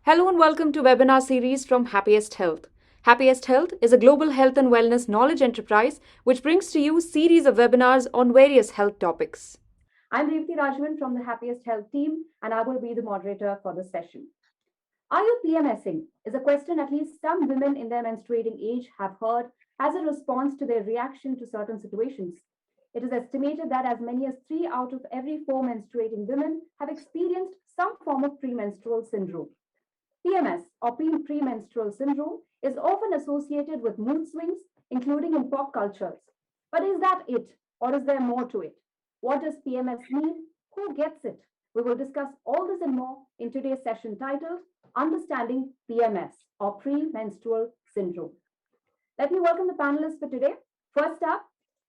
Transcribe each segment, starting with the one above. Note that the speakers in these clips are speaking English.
Hello and welcome to webinar series from Happiest Health. Happiest Health is a global health and wellness knowledge enterprise which brings to you series of webinars on various health topics. I'm Revati Rajwan from the Happiest Health team and I will be the moderator for this session. Are you PMSing? Is a question at least some women in their menstruating age have heard as a response to their reaction to certain situations. It is estimated that as many as 3 out of every 4 menstruating women have experienced some form of premenstrual syndrome. PMS or premenstrual syndrome is often associated with mood swings, including in pop cultures. But is that it, or is there more to it? What does PMS mean? Who gets it? We will discuss all this and more in today's session titled Understanding PMS or Premenstrual Syndrome. Let me welcome the panelists for today. First up,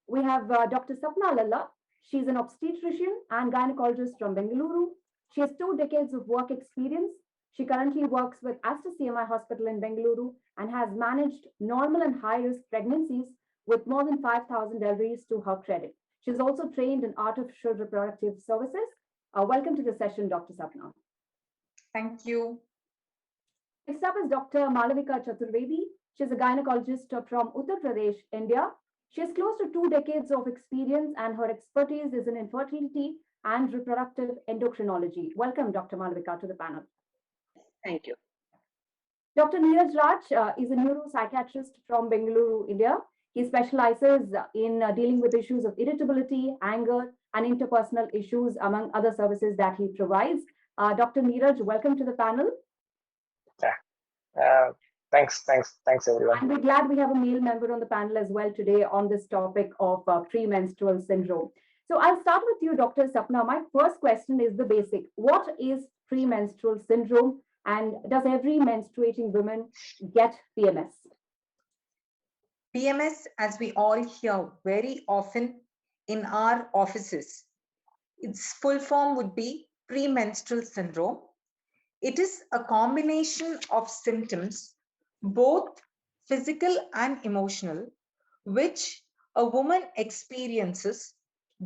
we have Dr. Sapna Lalla. She's an obstetrician and gynecologist from Bengaluru. She has 2 decades of work experience. She currently works with Aster CMI Hospital in Bengaluru and has managed normal and high-risk pregnancies with more than 5,000 deliveries to her credit. She's also trained in artificial reproductive services. Welcome to the session, Dr. Sapna. Thank you. Next up is Dr. Malavika Chaturvedi. She's a gynecologist from Uttar Pradesh, India. She has close to 2 decades of experience and her expertise is in infertility and reproductive endocrinology. Welcome, Dr. Malavika, to the panel. Thank you. Dr. Neeraj Raj is a neuropsychiatrist from Bengaluru, India. He specializes in dealing with issues of irritability, anger, and interpersonal issues, among other services that he provides. Dr. Neeraj, welcome to the panel. Thanks everyone. And we're glad we have a male member on the panel as well today on this topic of premenstrual syndrome. So I'll start with you, Dr. Sapna. My first question is the basic. What is premenstrual syndrome? And does every menstruating woman get PMS? PMS, as we all hear very often in our offices, its full form would be premenstrual syndrome. It is a combination of symptoms, both physical and emotional, which a woman experiences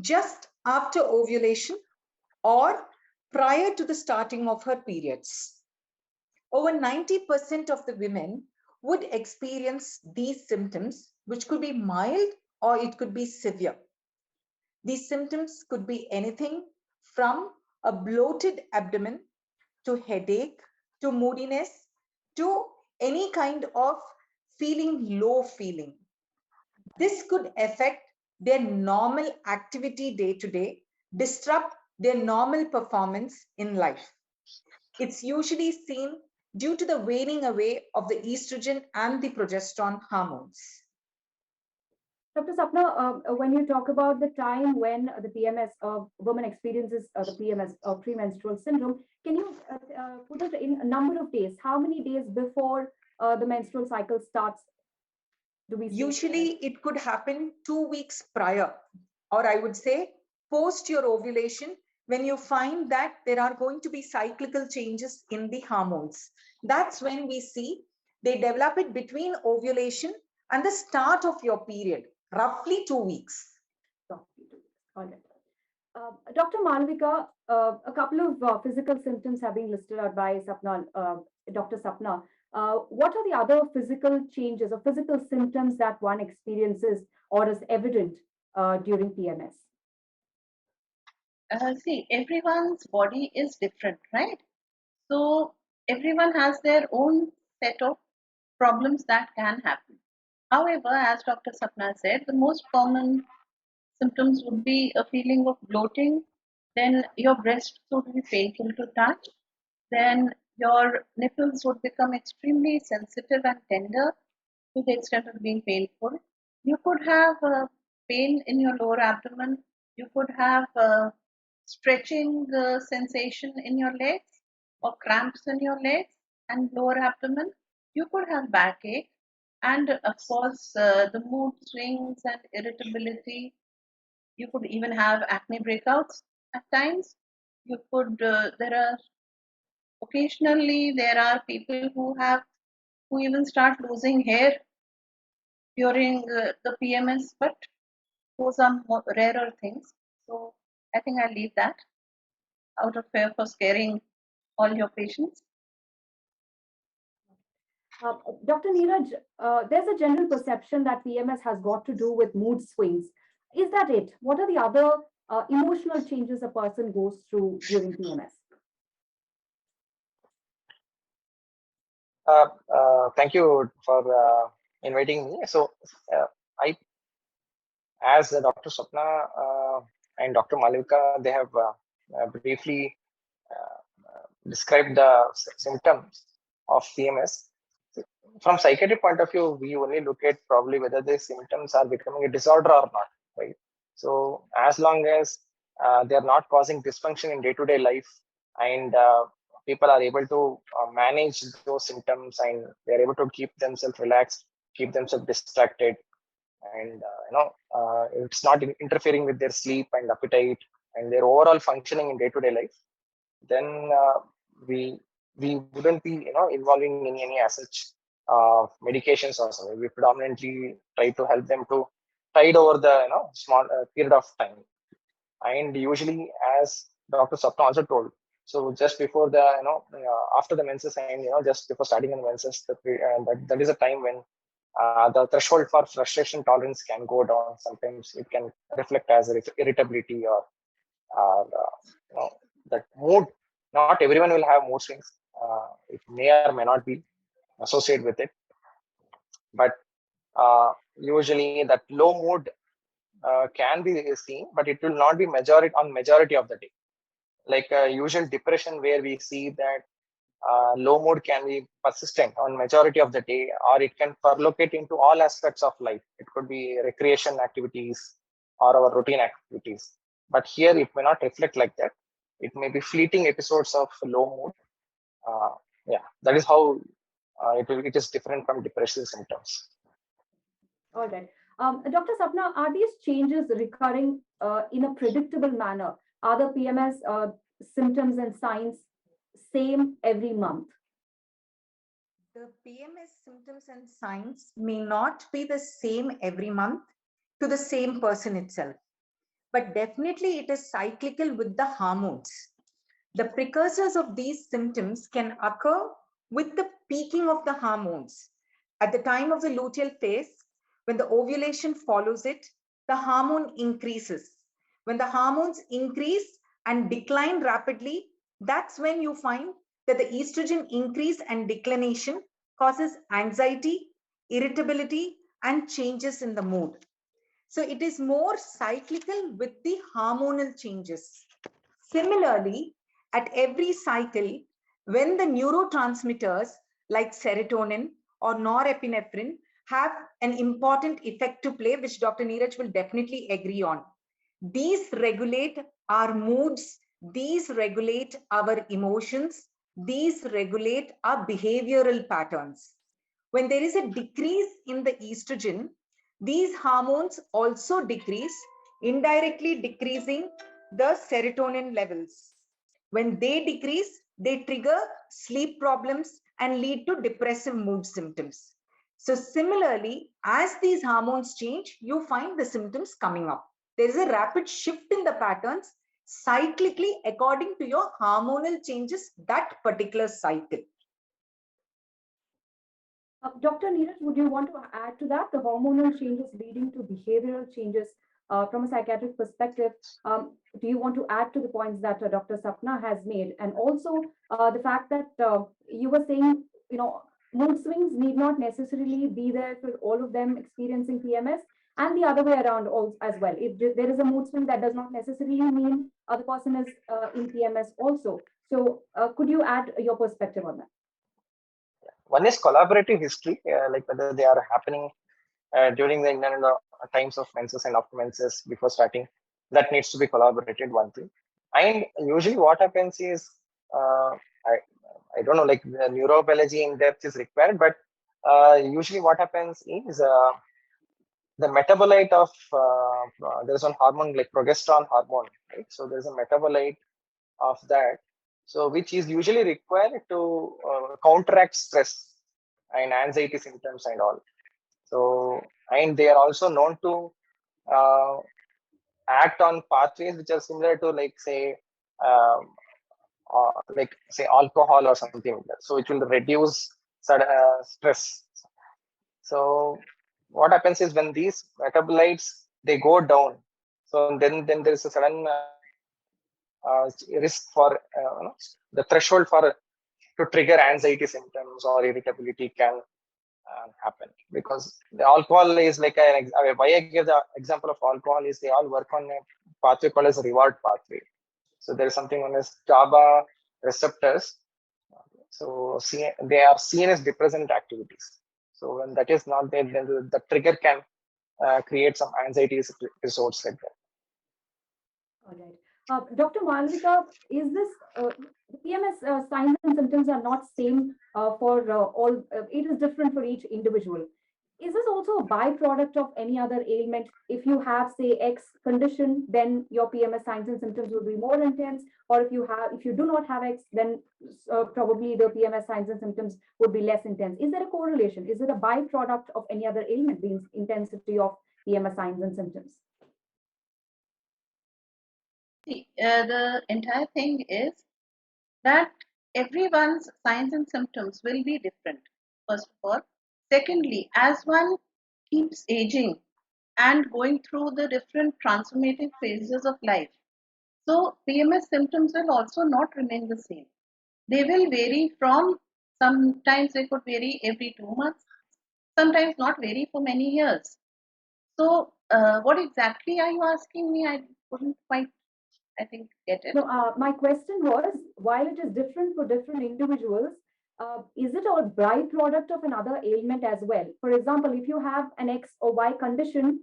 just after ovulation or prior to the starting of her periods. Over 90% of the women would experience these symptoms, which could be mild or it could be severe. These symptoms could be anything from a bloated abdomen to headache, to moodiness, to any kind of low feeling. This could affect their normal activity day to day, disrupt their normal performance in life. It's usually seen due to the waning away of the estrogen and the progesterone hormones. Dr. Sapna, when you talk about the time when the PMS woman experiences the PMS or premenstrual syndrome, can you put it in a number of days? How many days before the menstrual cycle starts do we see? Usually it could happen 2 weeks prior, or I would say post your ovulation, when you find that there are going to be cyclical changes in the hormones. That's when we see they develop it between ovulation and the start of your period, roughly 2 weeks. All right. Dr. Malavika, a couple of physical symptoms have been listed out by Dr. Sapna. What are the other physical changes or physical symptoms that one experiences or is evident during PMS? See, everyone's body is different, right? So everyone has their own set of problems that can happen. However, as Dr. Sapna said, the most common symptoms would be a feeling of bloating, then your breasts would be painful to touch, then your nipples would become extremely sensitive and tender to the extent of being painful. You could have pain in your lower abdomen, you could have stretching sensation in your legs or cramps in your legs and lower abdomen. You could have backache and of course the mood swings and irritability. You could even have acne breakouts at times. You could there are people who even start losing hair during the PMS, but those are more rarer things. So I think I'll leave that out of fear for scaring all your patients. Dr. Neeraj, there's a general perception that PMS has got to do with mood swings. Is that it? What are the other emotional changes a person goes through during PMS? Thank you for inviting me. So, I, as Dr. Swapna and Dr. Malvika, they have briefly described the symptoms of PMS. From psychiatric point of view, we only look at probably whether the symptoms are becoming a disorder or not, right? So, as long as they are not causing dysfunction in day-to-day life, and people are able to manage those symptoms, and they are able to keep themselves relaxed, keep themselves distracted, and it's not interfering with their sleep and appetite and their overall functioning in day-to-day life, then we we wouldn't be involving in any as such medications or something. We predominantly try to help them to tide over the small period of time. And usually, as Dr. Sapna also told, so just before the after the menses, and just before starting the menses, that is a time when the threshold for frustration tolerance can go down. Sometimes it can reflect as irritability or that mood. Not everyone will have mood swings. It may or may not be associated with it, but usually that low mood can be seen, but it will not be majority of the day. Like usual depression, where we see that low mood can be persistent on majority of the day, or it can perlocate into all aspects of life. It could be recreation activities or our routine activities. But here it may not reflect like that. It may be fleeting episodes of low mood. Uh, yeah, that is how it is different from depressive symptoms. All right. Dr. Sapna, are these changes recurring in a predictable manner? Are the PMS symptoms and signs same every month? The PMS symptoms and signs may not be the same every month to the same person itself, but definitely it is cyclical with the hormones. The precursors of these symptoms can occur with the peaking of the hormones. At the time of the luteal phase, when the ovulation follows it, the hormone increases. When the hormones increase and decline rapidly, that's when you find that the estrogen increase and declination causes anxiety, irritability, and changes in the mood. So it is more cyclical with the hormonal changes. Similarly, at every cycle, when the neurotransmitters like serotonin or norepinephrine have an important effect to play, which Dr. Neeraj will definitely agree on. These regulate our moods, these regulate our emotions, these regulate our behavioral patterns. When there is a decrease in the estrogen, these hormones also decrease, indirectly decreasing the serotonin levels. When they decrease, they trigger sleep problems and lead to depressive mood symptoms. So similarly, as these hormones change, you find the symptoms coming up. There is a rapid shift in the patterns cyclically according to your hormonal changes that particular cycle. Dr. Neeraj, would you want to add to that? The hormonal changes leading to behavioral changes from a psychiatric perspective. Do you want to add to the points that Dr. Sapna has made? And also the fact that you were saying, mood swings need not necessarily be there for all of them experiencing PMS, and the other way around also, as well. If there is a mood swing, that does not necessarily mean the person is in PMS also. So could you add your perspective on that? One is collaborative history, like whether they are happening during the times of menses and after menses before starting. That needs to be collaborated, one thing. And usually what happens is, I, I don't know, like the neurobiology in depth is required, but usually what happens is the metabolite of, there's one hormone like progesterone hormone, right? So there's a metabolite of that. So which is usually required to counteract stress and anxiety symptoms and all. So, and they are also known to uh, act on pathways which are similar to, like, say, like say alcohol or something like that. So it will reduce stress. So what happens is when these metabolites they go down, so then there is a sudden risk for the threshold for to trigger anxiety symptoms or irritability can happen, because the alcohol is like why I give the example of alcohol is they all work on a pathway called as a reward pathway. So there is something known as GABA receptors. So they are seen as depressant activities. So when that is not there, then the trigger can create some anxiety episodes like that. All right. Dr. Malvika, is this PMS signs and symptoms are not same for all? It is different for each individual. Is this also a byproduct of any other ailment? If you have, say, X condition, then your PMS signs and symptoms will be more intense. Or if you do not have X, then probably the PMS signs and symptoms would be less intense. Is there a correlation? Is it a byproduct of any other ailment, the intensity of PMS signs and symptoms? The entire thing is that everyone's signs and symptoms will be different, first of all. Secondly, as one keeps aging and going through the different transformative phases of life, so PMS symptoms will also not remain the same. They will vary from, sometimes they could vary every 2 months, sometimes not vary for many years. So, what exactly are you asking me? I couldn't quite, I think, get it. No, my question was, while it is different for different individuals, is it a byproduct of another ailment as well? For example, if you have an X or Y condition,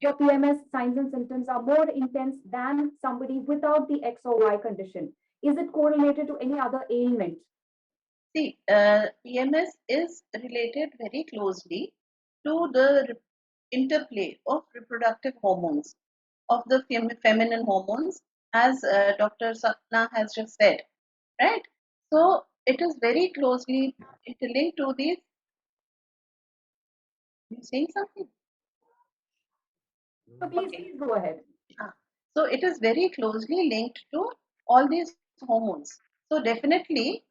your PMS signs and symptoms are more intense than somebody without the X or Y condition. Is it correlated to any other ailment? See, PMS is related very closely to the interplay of reproductive hormones, of the feminine hormones, as Dr. Sapna has just said, right? So it is very closely interlinked to these. You saying something? So please go ahead. So it is very closely linked to all these hormones. So definitely,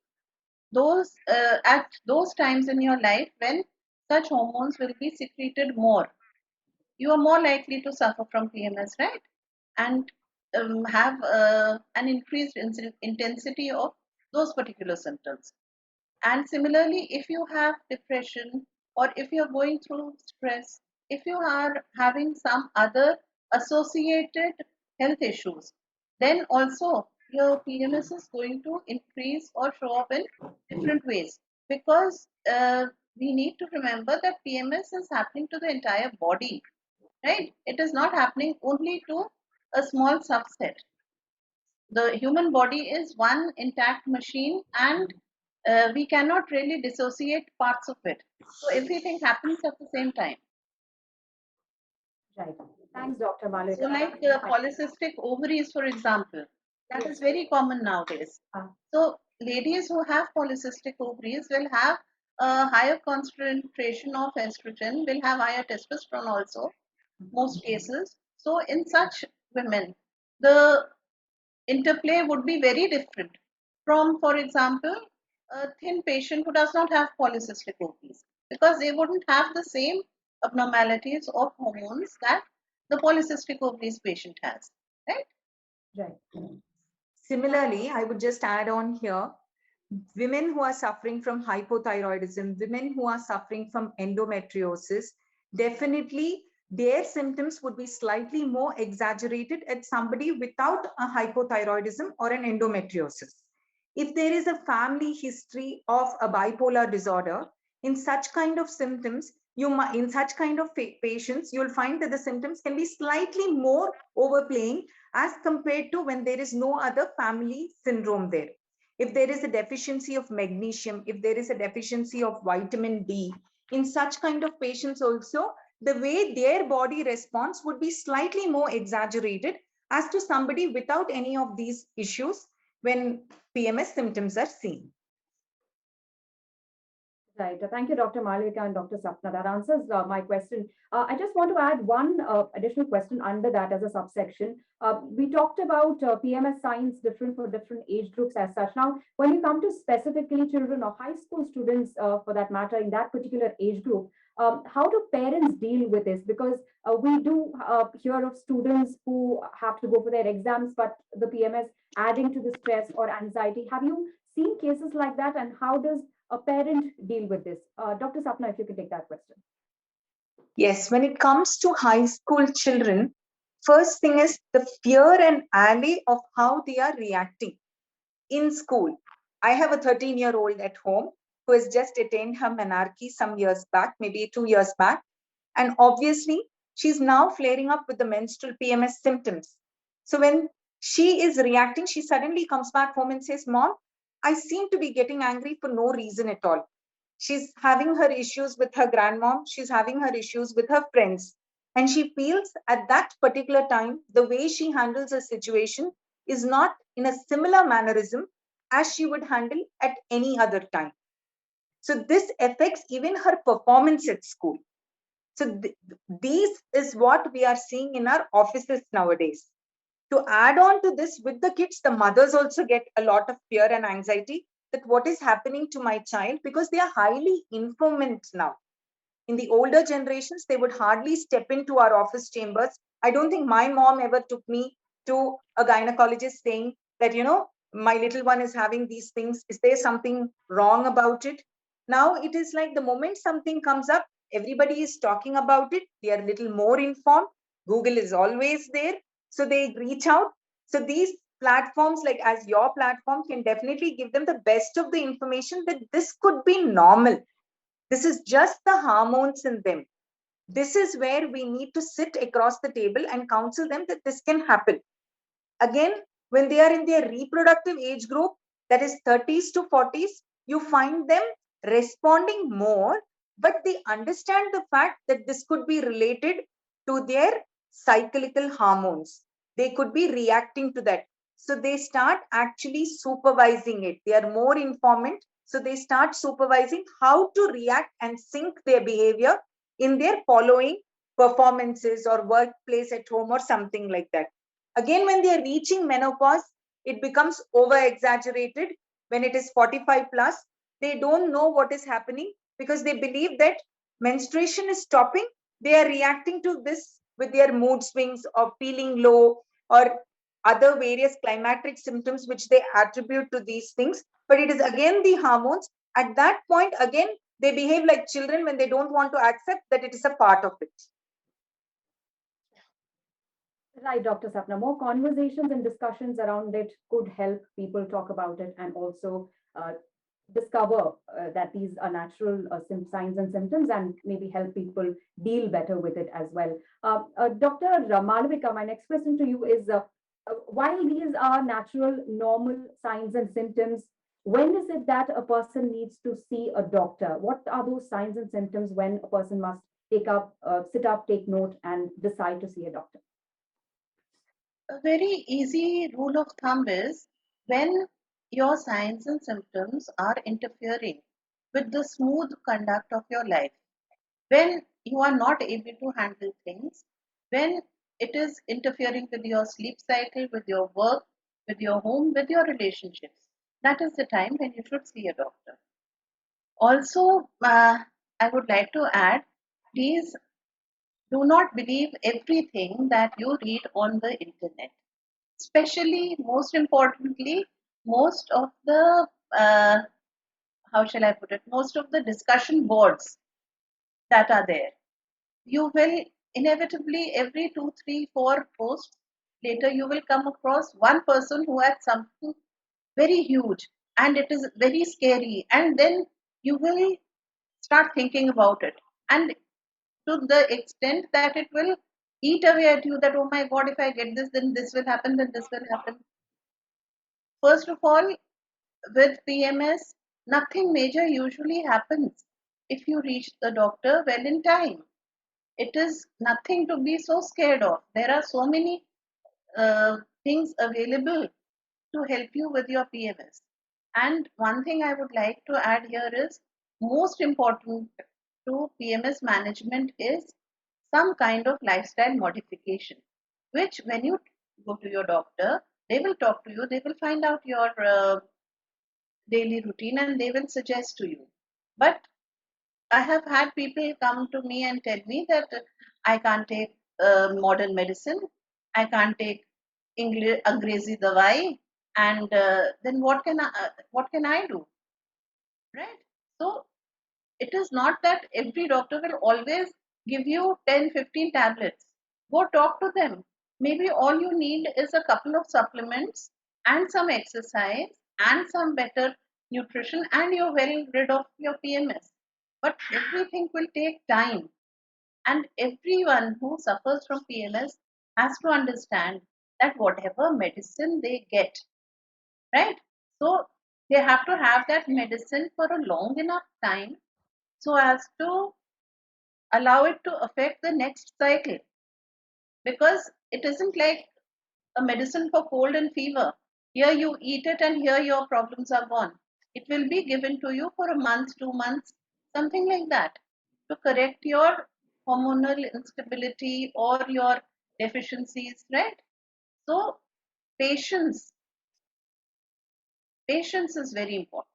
those at those times in your life when such hormones will be secreted more, you are more likely to suffer from PMS, right? And have an increased intensity of those particular symptoms. And similarly, if you have depression or if you're going through stress, if you are having some other associated health issues, then also your PMS is going to increase or show up in different ways, because we need to remember that PMS is happening to the entire body, right? It is not happening only to a small subset. The human body is one intact machine, and we cannot really dissociate parts of it. So everything happens at the same time. Right. Thanks, Dr. Malvika. So, like polycystic ovaries, for example, that is very common nowadays. So, ladies who have polycystic ovaries will have a higher concentration of estrogen, will have higher testosterone also, most cases. So, in such women, the interplay would be very different from, for example, a thin patient who does not have polycystic ovaries, because they wouldn't have the same abnormalities of hormones that the polycystic ovaries patient has, right? Right. Similarly, I would just add on here, women who are suffering from hypothyroidism, women who are suffering from endometriosis, definitely their symptoms would be slightly more exaggerated at somebody without a hypothyroidism or an endometriosis. If there is a family history of a bipolar disorder, in such kind of symptoms, in such kind of patients, you'll find that the symptoms can be slightly more overplaying as compared to when there is no other family syndrome there. If there is a deficiency of magnesium, if there is a deficiency of vitamin D, in such kind of patients also, the way their body responds would be slightly more exaggerated as to somebody without any of these issues when PMS symptoms are seen. Right. Thank you, Dr. Malvika and Dr. Sapna. That answers my question. I just want to add one additional question under that as a subsection. We talked about PMS signs different for different age groups as such. Now, when you come to specifically children or high school students, for that matter, in that particular age group, how do parents deal with this? Because we do hear of students who have to go for their exams, but the PMS adding to the stress or anxiety. Have you seen cases like that? And how does a parent deal with this? Dr. Sapna, if you could take that question. Yes, when it comes to high school children, first thing is the fear and alley of how they are reacting in school. I have a 13-year-old at home who has just attained her menarche some years back, maybe 2 years back. And obviously, she's now flaring up with the menstrual PMS symptoms. So when she is reacting, she suddenly comes back home and says, Mom, I seem to be getting angry for no reason at all. She's having her issues with her grandmom. She's having her issues with her friends. And she feels at that particular time, the way she handles a situation is not in a similar mannerism as she would handle at any other time. So this affects even her performance at school. So these is what we are seeing in our offices nowadays. To add on to this with the kids, the mothers also get a lot of fear and anxiety that what is happening to my child, because they are highly informant now. In the older generations, they would hardly step into our office chambers. I don't think my mom ever took me to a gynecologist saying that, my little one is having these things. Is there something wrong about it? Now it is like the moment something comes up, everybody is talking about it. They are a little more informed. Google is always there. So they reach out. So these platforms, like as your platform, can definitely give them the best of the information that this could be normal. This is just the hormones in them. This is where we need to sit across the table and counsel them that this can happen. Again, when they are in their reproductive age group, that is 30s to 40s, you find them responding more, but they understand the fact that this could be related to their cyclical hormones. They could be reacting to that. So they start actually supervising it. They are more informant. So they start supervising how to react and sync their behavior in their following performances or workplace at home or something like that. Again, when they are reaching menopause, it becomes over exaggerated. When it is 45 plus, they don't know what is happening because they believe that menstruation is stopping. They are reacting to this with their mood swings or feeling low or other various climatic symptoms which they attribute to these things. But it is again the hormones. At that point, again, they behave like children when they don't want to accept that it is a part of it. Right, Dr. Sapna. More conversations and discussions around it could help people talk about it and also discover that these are natural signs and symptoms and maybe help people deal better with it as well. Dr. Malvika, my next question to you is while these are natural, normal signs and symptoms, when is it that a person needs to see a doctor? What are those signs and symptoms when a person must sit up, take note, and decide to see a doctor? A very easy rule of thumb is when your signs and symptoms are interfering with the smooth conduct of your life, when you are not able to handle things, when it is interfering with your sleep cycle, with your work, with your home, with your relationships, that is the time when you should see a doctor. Also, I would like to add, please do not believe everything that you read on the internet. Especially, most importantly, most of the, how shall I put it, most of the discussion boards that are there, you will inevitably every two, three, four posts later, you will come across one person who has something very huge and it is very scary. And then you will start thinking about it. And to the extent that it will eat away at you that, oh my God, if I get this, then this will happen, then this will happen. First of all, with PMS, nothing major usually happens if you reach the doctor well in time. It is nothing to be so scared of. There are so many things available to help you with your PMS. And one thing I would like to add here is most important to PMS management is some kind of lifestyle modification, which when you go to your doctor, they will talk to you, they will find out your daily routine and they will suggest to you. But I have had people come to me and tell me that I can't take modern medicine, I can't take English Angrezi dawai, and then what can I do, right? So it is not that every doctor will always give you 10, 15 tablets. Go talk to them. Maybe all you need is a couple of supplements and some exercise and some better nutrition, and you're well rid of your PMS. But everything will take time, and everyone who suffers from PMS has to understand that whatever medicine they get, right? So they have to have that medicine for a long enough time so as to allow it to affect the next cycle, because it isn't like a medicine for cold and fever. Here you eat it and here your problems are gone. It will be given to you for a month, 2 months, something like that, to correct your hormonal instability or your deficiencies, right? So patience, patience is very important.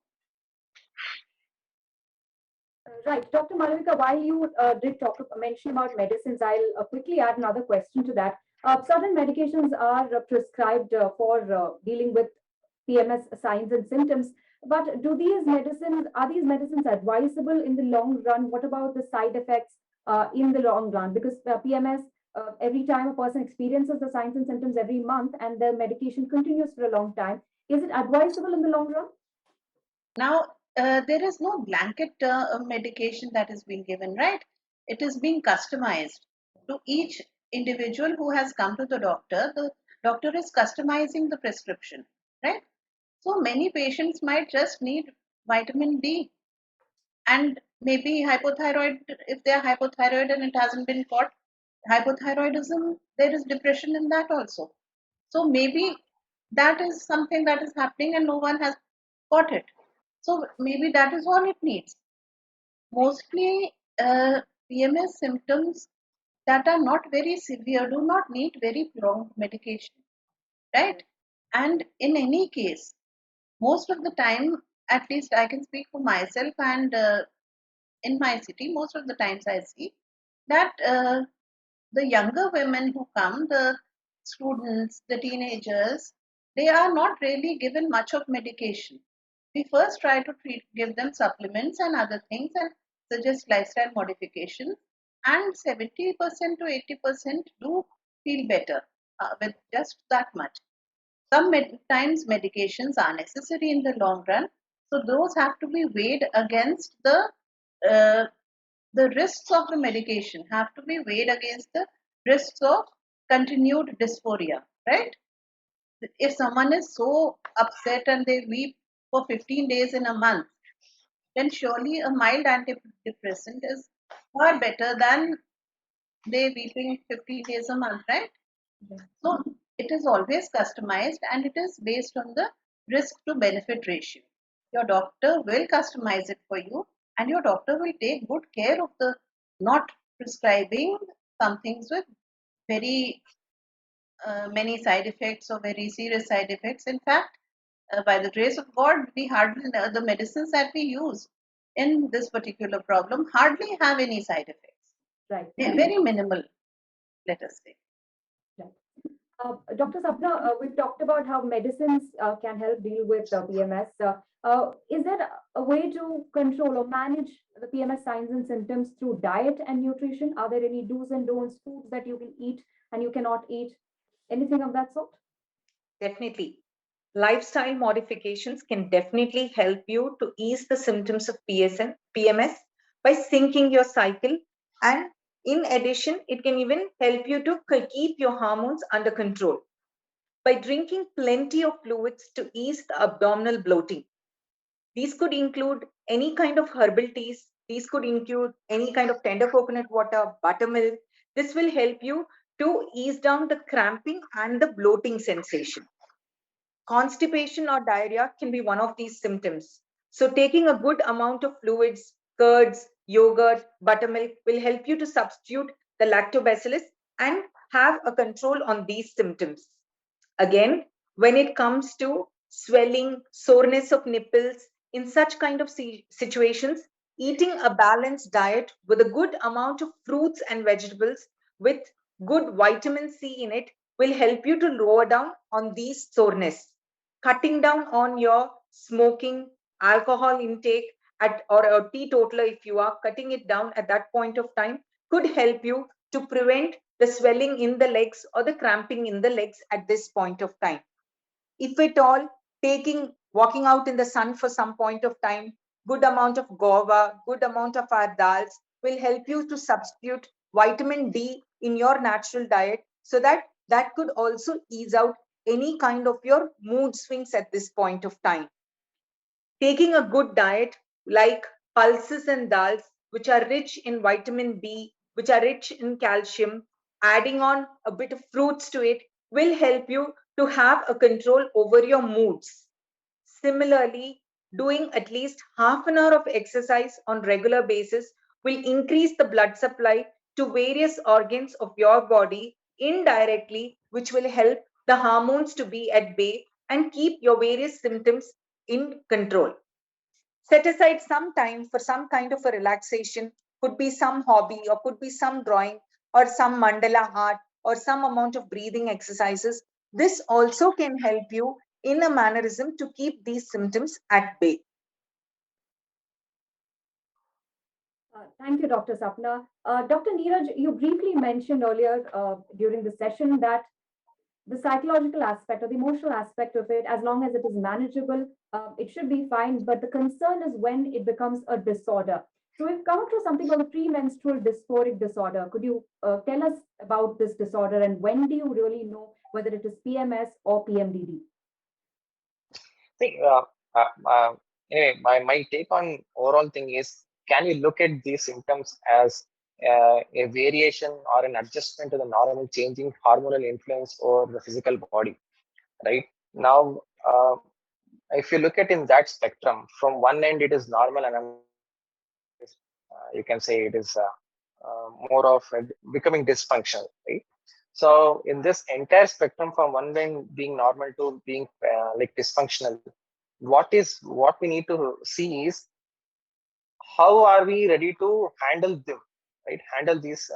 Right. Dr. Malavika, while you did mention about medicines, I'll quickly add another question to that. Certain medications are prescribed for dealing with PMS signs and symptoms, but are these medicines advisable in the long run? What about the side effects in the long run? Because PMS, every time a person experiences the signs and symptoms every month and the medication continues for a long time, is it advisable in the long run? Now, there is no blanket medication that is being given, right? It is being customized to each individual who has come to the doctor. The doctor is customizing the prescription, right? So many patients might just need vitamin D and maybe hypothyroid. If they are hypothyroid and it hasn't been caught, hypothyroidism, there is depression in that also. So maybe that is something that is happening and no one has caught it. So maybe that is all it needs. Mostly PMS symptoms that are not very severe do not need very prolonged medication, right? And in any case, most of the time, at least I can speak for myself, and in my city, most of the times I see that the younger women who come, the students, the teenagers, they are not really given much of medication. We first try to give them supplements and other things and suggest lifestyle modifications. And 70% to 80% do feel better with just that much. Sometimes medications are necessary in the long run, so those have to be weighed against uh, the risks of the medication have to be weighed against the risks of continued dysphoria, right? If someone is so upset and they weep for 15 days in a month, then surely a mild antidepressant is far better than they weeping 15 days a month, right? So it is always customized and it is based on the risk to benefit ratio. Your doctor will customize it for you and your doctor will take good care of the not prescribing some things with very many side effects or very serious side effects. In fact, by the grace of God, we hardly the medicines that we use in this particular problem hardly have any side effects. Right. Very minimal, let us say. Right. Dr. Sapna, we've talked about how medicines can help deal with PMS. Is there a way to control or manage the PMS signs and symptoms through diet and nutrition? Are there any do's and don'ts, foods that you can eat and you cannot eat? Anything of that sort? Definitely. Lifestyle modifications can definitely help you to ease the symptoms of PMS by syncing your cycle. And in addition, it can even help you to keep your hormones under control by drinking plenty of fluids to ease the abdominal bloating. These could include any kind of herbal teas. These could include any kind of tender coconut water, buttermilk. This will help you to ease down the cramping and the bloating sensation. Constipation or diarrhea can be one of these symptoms. So taking a good amount of fluids, curds, yogurt, buttermilk will help you to substitute the lactobacillus and have a control on these symptoms. Again, when it comes to swelling, soreness of nipples, in such kind of situations, eating a balanced diet with a good amount of fruits and vegetables with good vitamin C in it will help you to lower down on these soreness. Cutting down on your smoking, alcohol intake, or a teetotaler, if you are cutting it down at that point of time, could help you to prevent the swelling in the legs or the cramping in the legs at this point of time. If at all, walking out in the sun for some point of time, good amount of guava, good amount of our dals will help you to substitute vitamin D in your natural diet, so that that could also ease out any kind of your mood swings at this point of time. Taking a good diet like pulses and dals, which are rich in vitamin B, which are rich in calcium, adding on a bit of fruits to it will help you to have a control over your moods. Similarly, doing at least half an hour of exercise on regular basis will increase the blood supply to various organs of your body indirectly, which will help the hormones to be at bay and keep your various symptoms in control. Set aside some time for some kind of a relaxation, could be some hobby or could be some drawing or some mandala art or some amount of breathing exercises. This also can help you in a mannerism to keep these symptoms at bay. Thank you, Dr. Sapna. Dr. Neeraj, you briefly mentioned earlier during the session that the psychological aspect or the emotional aspect of it, as long as it is manageable, it should be fine. But the concern is when it becomes a disorder. So we've come across something called premenstrual dysphoric disorder. Could you tell us about this disorder and when do you really know whether it is PMS or PMDD? think anyway, my take on overall thing is, can we look at these symptoms as a variation or an adjustment to the normal changing hormonal influence over the physical body, right? Now, if you look at in that spectrum, from one end it is normal, and you can say it is more of becoming dysfunctional, right? So in this entire spectrum, from one end being normal to being like dysfunctional, what we need to see is how are we ready to handle them, right? Handle these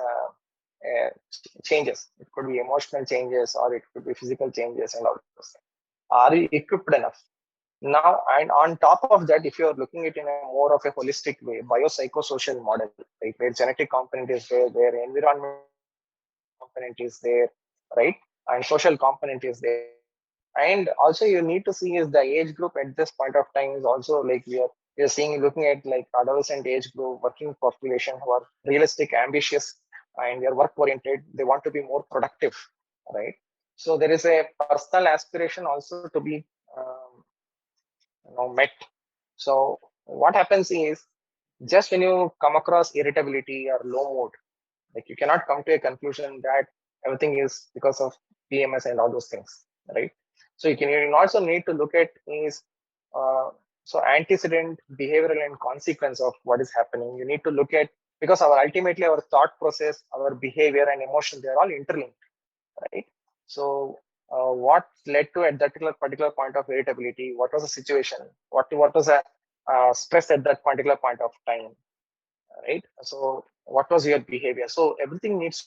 changes. It could be emotional changes or it could be physical changes and all those things. Are we equipped enough? Now, and on top of that, if you're looking at it in a more of a holistic way, biopsychosocial model, right, where genetic component is there, where environment component is there, right, and social component is there, and also you need to see is the age group at this point of time is also like we are seeing, looking at like adolescent age group, working population who are realistic, ambitious, and they are work oriented. They want to be more productive, right? So there is a personal aspiration also to be met. So what happens is, just when you come across irritability or low mood, like you cannot come to a conclusion that everything is because of PMS and all those things, right? So you also need to look at is so antecedent behavioral and consequence of what is happening. You need to look at, because our ultimately our thought process, our behavior and emotion, they are all interlinked, right? So what led to at that particular point of irritability? What was the situation? What was the stress at that particular point of time, right? So what was your behavior? So everything needs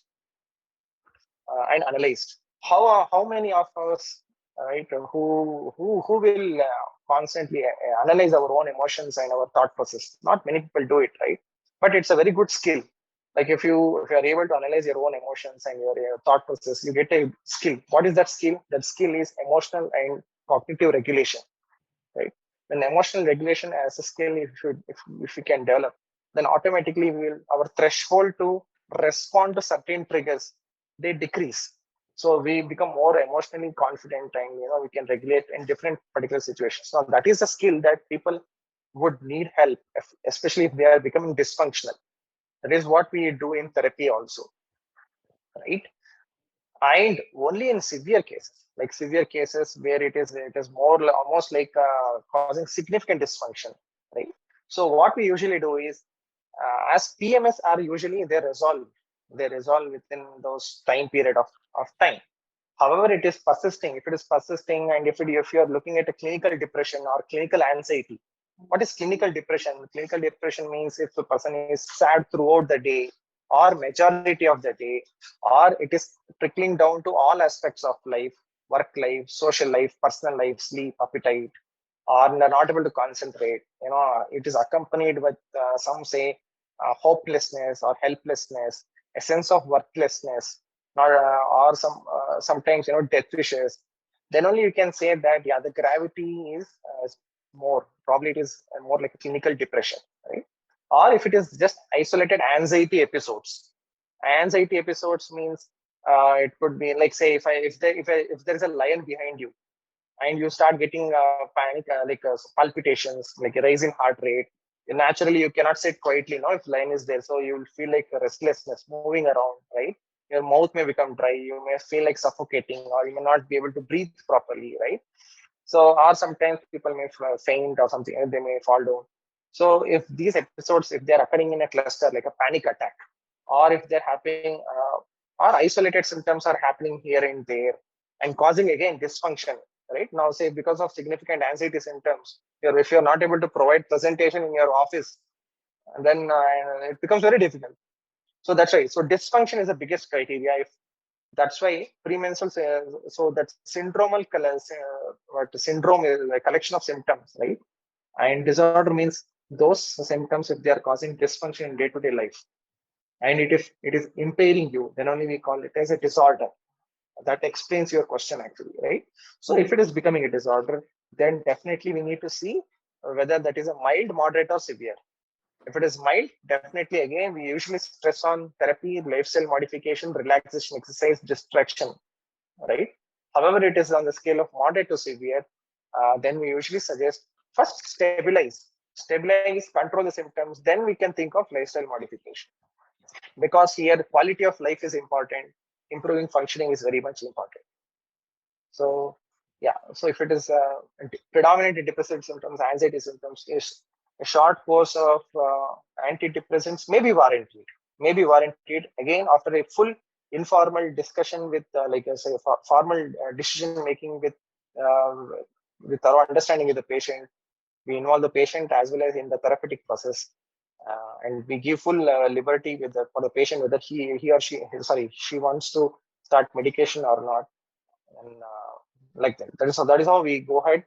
and analyzed. How many of us, right, who will constantly analyze our own emotions and our thought process? Not many people do it, right? But it's a very good skill. Like if you are able to analyze your own emotions and your thought process, you get a skill. What is that skill? That skill is emotional and cognitive regulation, right? When emotional regulation as a skill, if we can develop, then automatically our threshold to respond to certain triggers, they decrease. So we become more emotionally confident, and we can regulate in different particular situations. So that is a skill that people would need help, especially if they are becoming dysfunctional. That is what we do in therapy also, right? And only in severe cases, like severe cases where it is more almost like causing significant dysfunction, right? So what we usually do is, as PMS are usually they resolve within those time period of time. However, it is persisting. If it is persisting, and if you are looking at a clinical depression or clinical anxiety, what is clinical depression? Clinical depression means if the person is sad throughout the day, or majority of the day, or it is trickling down to all aspects of life, work life, social life, personal life, sleep, appetite, or not able to concentrate. It is accompanied with some say hopelessness or helplessness, a sense of worthlessness, or sometimes death wishes. Then only you can say that yeah, the gravity is more, probably it is more like a clinical depression, right? Or if it is just isolated anxiety episodes means it could be like, say, if there is a lion behind you, and you start getting panic, palpitations, like a rise in heart rate. Naturally, you cannot sit quietly, if line is there. So you will feel like a restlessness, moving around, right? Your mouth may become dry. You may feel like suffocating, or you may not be able to breathe properly, right? So, or sometimes people may faint or something, they may fall down. So, if these episodes, if they're occurring in a cluster, like a panic attack, or if they're happening, or isolated symptoms are happening here and there, and causing again dysfunction, right? Now, say because of significant anxiety symptoms, if you're not able to provide presentation in your office, then it becomes very difficult. So that's why. So dysfunction is the biggest criteria. If that's why premenstrual, so that syndromal colors, what syndrome is a collection of symptoms, right? And disorder means those symptoms, if they are causing dysfunction in day-to-day life, and if it is impairing you, then only we call it as a disorder. That explains your question actually, right? So if it is becoming a disorder, then definitely we need to see whether that is a mild, moderate, or severe. If it is mild, definitely again we usually stress on therapy, lifestyle modification, relaxation, exercise, distraction, right? However, it is on the scale of moderate to severe, then we usually suggest first stabilize, control the symptoms, then we can think of lifestyle modification. Because here quality of life is important, improving functioning is very much important. So yeah, so if it is predominantly depressive symptoms, anxiety symptoms, is a short course of antidepressants may be warranted again after a full informal discussion with like I say formal decision making uh, with thorough understanding with the patient. We involve the patient as well as in the therapeutic process, and we give full liberty for the patient whether he or she wants to start medication or not. And like that. That is how we go ahead.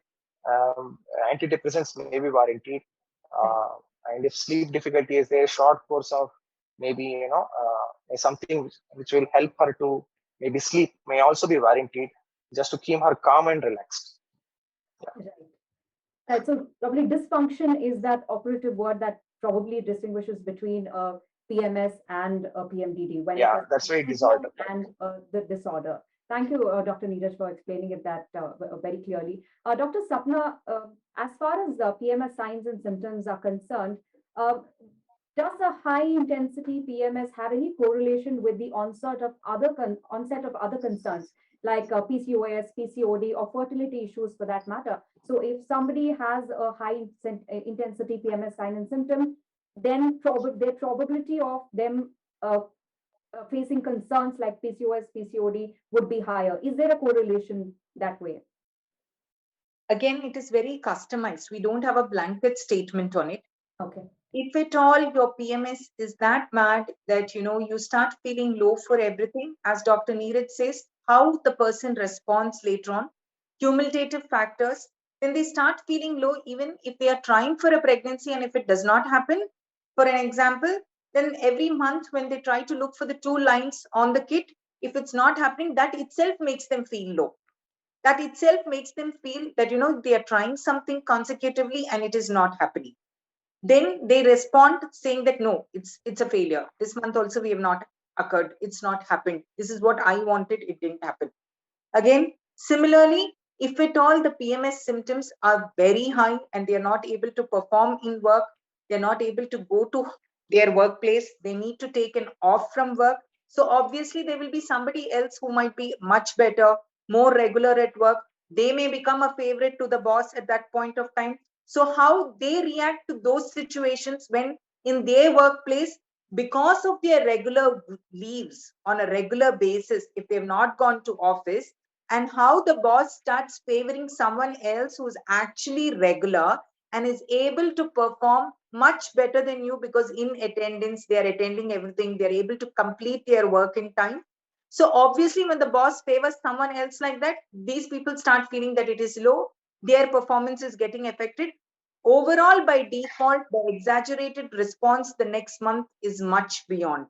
Antidepressants may be warranted, uh, and if sleep difficulty is there, short course of maybe something which will help her to maybe sleep may also be warranted, just to keep her calm and relaxed. Right. Right. So probably dysfunction is that operative word that probably distinguishes between PMS and PMDD when it Yeah, is that's very syndrome disorder. and the disorder. Thank you, Dr. Neeraj, for explaining it that very clearly. Dr. Sapna, as far as PMS signs and symptoms are concerned, uh, does a high intensity PMS have any correlation with the onset of other concerns like PCOS, PCOD, or fertility issues for that matter? So if somebody has a high intensity PMS sign and symptom, then their probability of them facing concerns like PCOS, PCOD would be higher. Is there a correlation that way? Again, it is very customized. We don't have a blanket statement on it. Okay. If at all your PMS is that bad that you start feeling low for everything, as Dr. Neeraj says, how the person responds later on, cumulative factors, then they start feeling low even if they are trying for a pregnancy, and if it does not happen, for an example, then every month when they try to look for the 2 lines on the kit, if it's not happening, that itself makes them feel low. That itself makes them feel that they are trying something consecutively and it is not happening. Then they respond saying that no, it's a failure. This month also we have not occurred, it's not happened. This is what I wanted, it didn't happen. Again, similarly, if at all the PMS symptoms are very high and they are not able to perform in work, they're not able to go to their workplace, they need to take an off from work. So obviously there will be somebody else who might be much better, more regular at work. They may become a favorite to the boss at that point of time. So how they react to those situations when in their workplace, because of their regular leaves on a regular basis, if they've not gone to office, and how the boss starts favoring someone else who's actually regular and is able to perform much better than you because in attendance, they're attending everything, they're able to complete their work in time. So obviously, when the boss favors someone else like that, these people start feeling that it is low, their performance is getting affected. Overall, by default, the exaggerated response the next month is much beyond.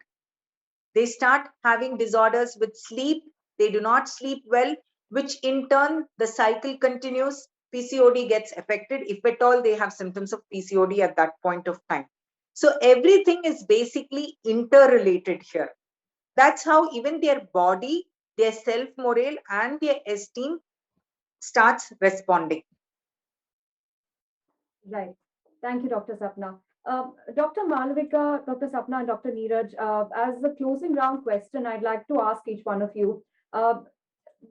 They start having disorders with sleep. They do not sleep well, which in turn, the cycle continues. PCOD gets affected, if at all they have symptoms of PCOD at that point of time. So everything is basically interrelated here. That's how even their body, their self morale, and their esteem starts responding. Right. Thank you, Dr. Sapna. Dr. Malvika, Dr. Sapna, and Dr. Neeraj, as the closing round question, I'd like to ask each one of you.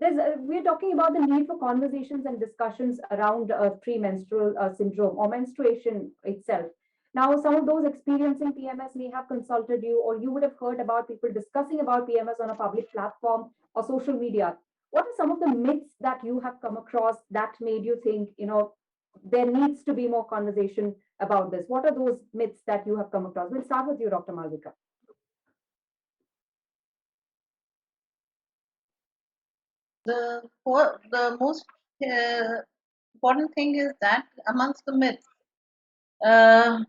We're talking about the need for conversations and discussions around premenstrual syndrome or menstruation itself. Now, some of those experiencing PMS may have consulted you, or you would have heard about people discussing about PMS on a public platform or social media. What are some of the myths that you have come across that made you think, there needs to be more conversation about this? What are those myths that you have come across? We'll start with you, Dr. Malvika. The most important thing is that amongst the myths, uh,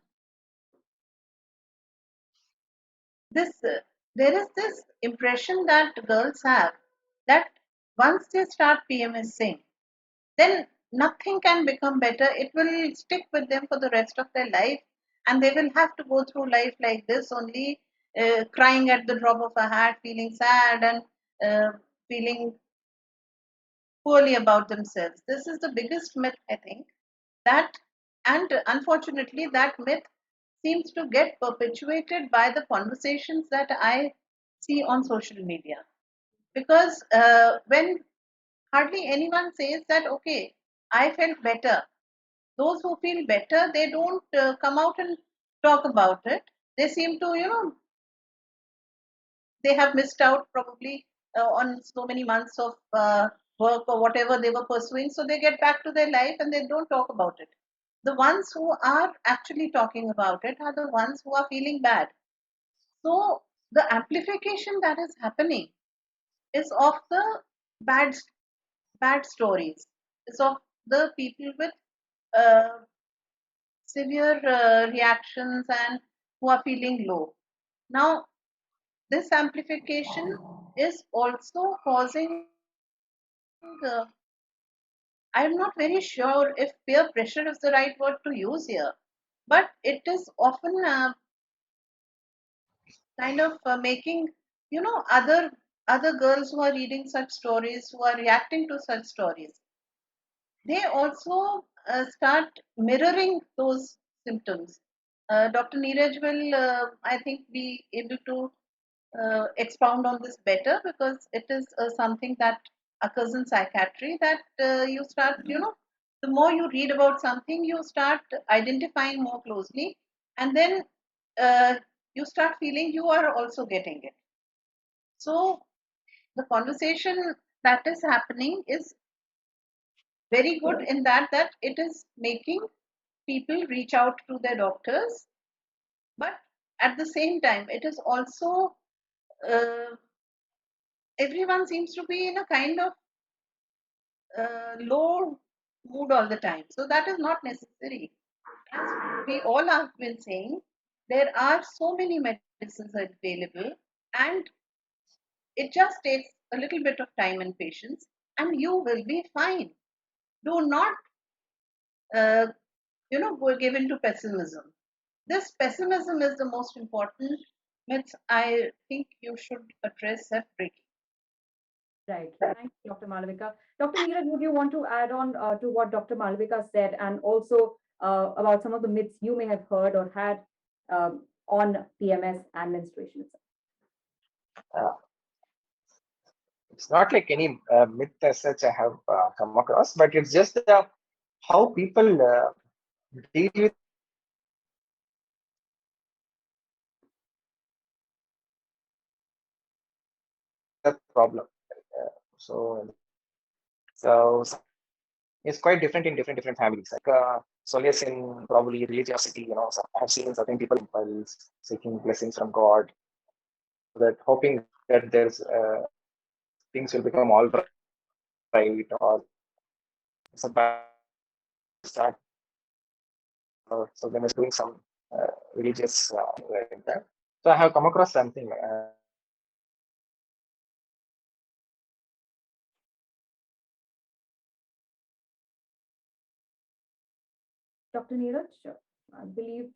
this there is this impression that girls have that once they start PMSing, then nothing can become better. It will stick with them for the rest of their life, and they will have to go through life like this only, crying at the drop of a hat, feeling sad and feeling poorly about themselves. This is the biggest myth, I think, that, and unfortunately, that myth seems to get perpetuated by the conversations that I see on social media. Because when hardly anyone says that, okay, I felt better, those who feel better, they don't come out and talk about it. They seem to, they have missed out probably on so many months of work or whatever they were pursuing. So they get back to their life and they don't talk about it. The ones who are actually talking about it are the ones who are feeling bad. So the amplification that is happening is of the bad bad stories. It's of the people with uh, severe reactions and who are feeling low. Now, this amplification is also causing, I'm not very sure if peer pressure is the right word to use here, but it is often kind of making, other girls who are reading such stories, who are reacting to such stories, they also start mirroring those symptoms. Dr. Neeraj will, I think, be able to expound on this better because it is something that occurs in psychiatry that you start, the more you read about something, you start identifying more closely, and then uh, you start feeling you are also getting it. So the conversation that is happening is very good in that it is making people reach out to their doctors, but at the same time it is also uh, everyone seems to be in a kind of low mood all the time, so that is not necessary. As we all have been saying, there are so many medicines available, and it just takes a little bit of time and patience and you will be fine. Do not uh, go give into pessimism. This pessimism is the most important myth I think you should address at breaking. Right. Thank you, Dr. Malavika. Dr. Neeraj, would you want to add on to what Dr. Malavika said and also about some of the myths you may have heard or had on PMS and menstruation itself? Uh, it's not like any myth as such I have come across, but it's just how people deal with the problem. So it's quite different in different families. Like solace in probably religiosity, so I have seen certain people impulse seeking blessings from God, that hoping that there's things will become all right, or it's a bad start. So then it's doing some religious like that. So I have come across something. Dr. Neeraj, I believe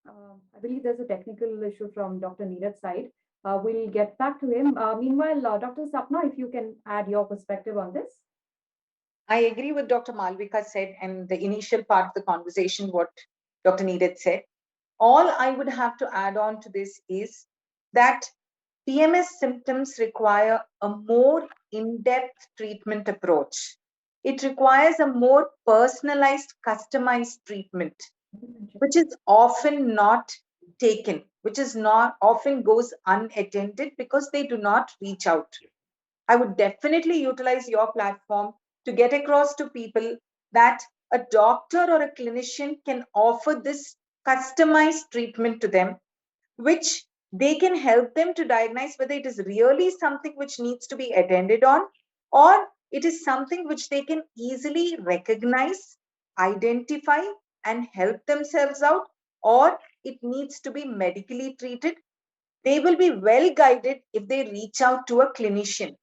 I believe there's a technical issue from Dr. Neeraj's side. We'll get back to him. Meanwhile, Dr. Sapna, if you can add your perspective on this. I agree with Dr. Malvika said and the initial part of the conversation, what Dr. Neeraj said. All I would have to add on to this is that PMS symptoms require a more in-depth treatment approach. It requires a more personalized, customized treatment, which is often not taken, which is not often goes unattended because they do not reach out. I would definitely utilize your platform to get across to people that a doctor or a clinician can offer this customized treatment to them, which they can help them to diagnose whether it is really something which needs to be attended on, or it is something which they can easily recognize, identify, and help themselves out, or it needs to be medically treated. They will be well guided if they reach out to a clinician.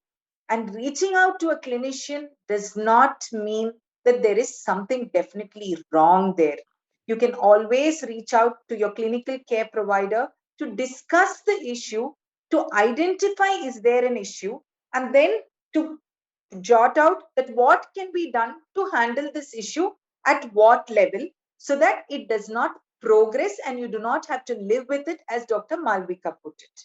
And reaching out to a clinician does not mean that there is something definitely wrong there. You can always reach out to your clinical care provider to discuss the issue, to identify is there an issue, and then to jot out that what can be done to handle this issue at what level, so that it does not progress and you do not have to live with it, as Dr. Malvika put it.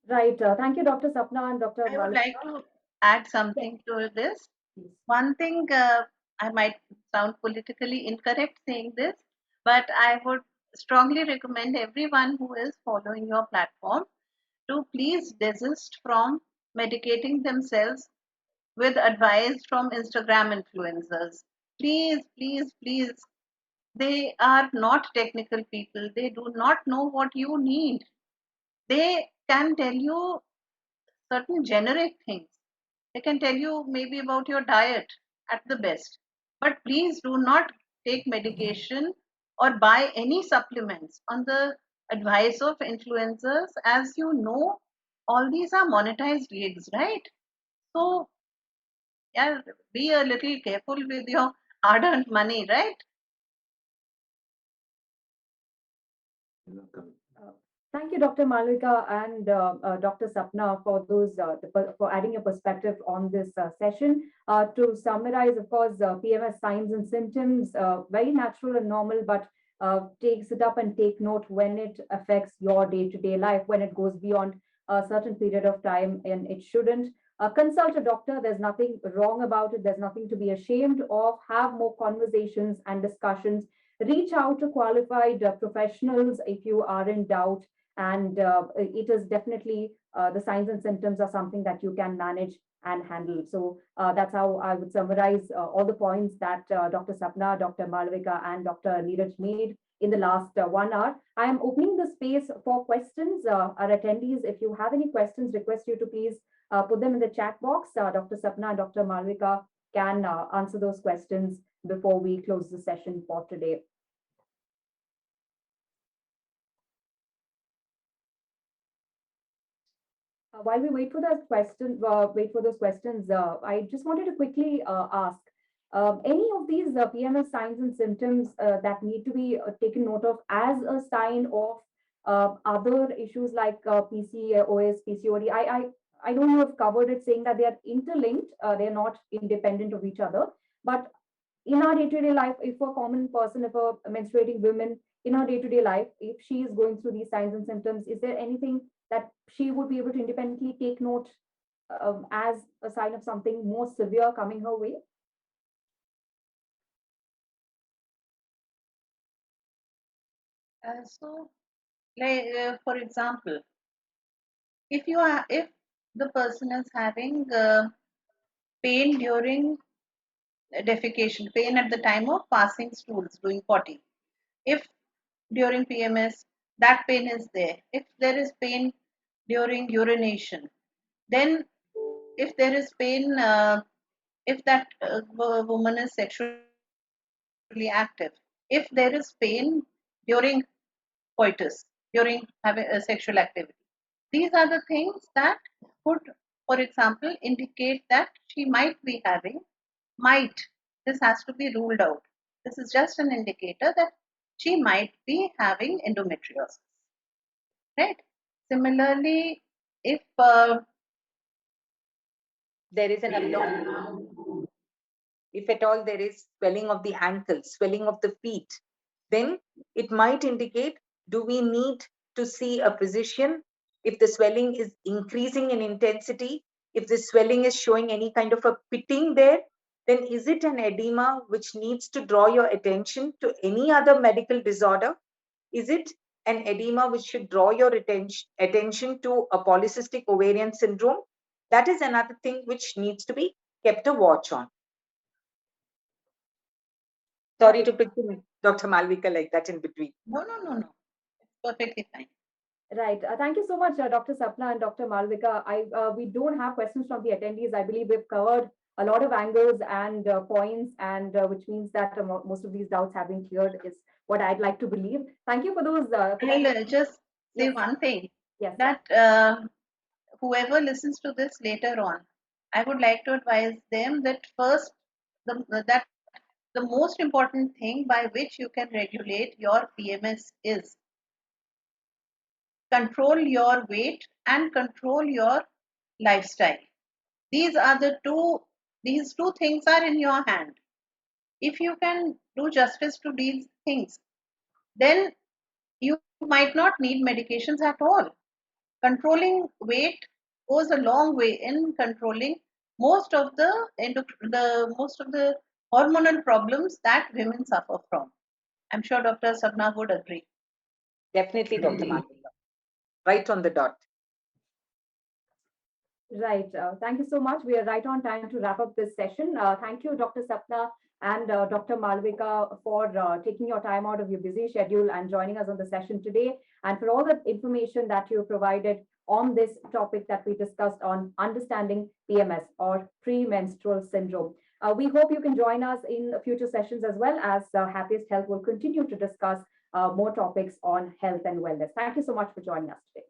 Right. Thank you, Dr. Sapna and Dr. I would Malika. like to add Yes, something to this. please. One thing, I might sound politically incorrect saying this, but I would strongly recommend everyone who is following your platform to please desist from medicating themselves with advice from Instagram influencers. Please, please, please. They are not technical people. They do not know what you need. They can tell you certain generic things. They can tell you maybe about your diet at the best. But please do not take medication or buy any supplements on the advice of influencers. As you know, all these are monetized gigs, right? So, yeah, be a little careful with your hard earned money, right? Uh, Thank you, Dr. Malvika and Dr. Sapna, for for adding your perspective on this session. To summarize, of course, PMS signs and symptoms, very natural and normal, but takes it up and take note when it affects your day-to-day life, when it goes beyond a certain period of time, and it shouldn't. Consult a doctor. There's nothing wrong about it. There's nothing to be ashamed of. Have more conversations and discussions. Reach out to qualified professionals if you are in doubt, and it is definitely the signs and symptoms are something that you can manage and handle. So that's how I would summarize all the points that Dr. Sapna, Dr. Malvika, and Dr. Neeraj made in the last 1 hour. I am opening the space for questions. Our attendees, if you have any questions, request you to please put them in the chat box. Dr. Sapna and Dr. Malvika can answer those questions before we close the session for today. While we wait for those questions, I just wanted to quickly ask any of these PMS signs and symptoms that need to be taken note of as a sign of other issues like PCOS, PCOD. I know you have covered it, saying that they are interlinked, they're not independent of each other, but in our day-to-day life, if a common person, if a menstruating woman in her day-to-day life, if she is going through these signs and symptoms, is there anything that she would be able to independently take note as a sign of something more severe coming her way? So, like for example, if the person is having pain during defecation, pain at the time of passing stools, doing potty. If during PMS that pain is there, if there is pain during urination, then if there is pain, if that woman is sexually active, if there is pain during coitus, during having a sexual activity, these are the things that could, for example, indicate that she might be having, might, this has to be ruled out. This is just an indicator that she might be having endometriosis, right? Similarly, if There is an abdominal, if at all there is swelling of the ankles, swelling of the feet, then it might indicate, do we need to see a physician if the swelling is increasing in intensity, if the swelling is showing any kind of a pitting there, then is it an edema which needs to draw your attention to any other medical disorder? Is it an edema which should draw your attention to a polycystic ovarian syndrome? That is another thing which needs to be kept a watch on. Sorry Right. to pick Dr. Malvika like that in between. no, it's perfectly fine. Right. Thank you so much, Dr. Sapna and Dr. Malvika. We don't have questions from the attendees. I believe we've covered a lot of angles and points, and which means that most of these doubts have been cleared, is what I'd like to believe. Thank you for those. I'll just say Yes, one thing, yes, that whoever listens to this later on, I would like to advise them that first, that the most important thing by which you can regulate your PMS is control your weight and control your lifestyle. These are the two, these two things are in your hand. If you can do justice to these things, then you might not need medications at all. Controlling weight goes a long way in controlling most of the most of the hormonal problems that women suffer from. I'm sure Dr. Sabna would agree. Definitely, Dr. Malvika. Right on the dot. right. Thank you so much. We are right on time to wrap up this session. Thank you, Dr. Sapna and Dr. Malvika, for taking your time out of your busy schedule and joining us on the session today, and for all the information that you provided on this topic that we discussed on understanding PMS, or premenstrual syndrome. We hope you can join us in future sessions, as well as Happiest Health will continue to discuss more topics on health and wellness. Thank you so much for joining us today.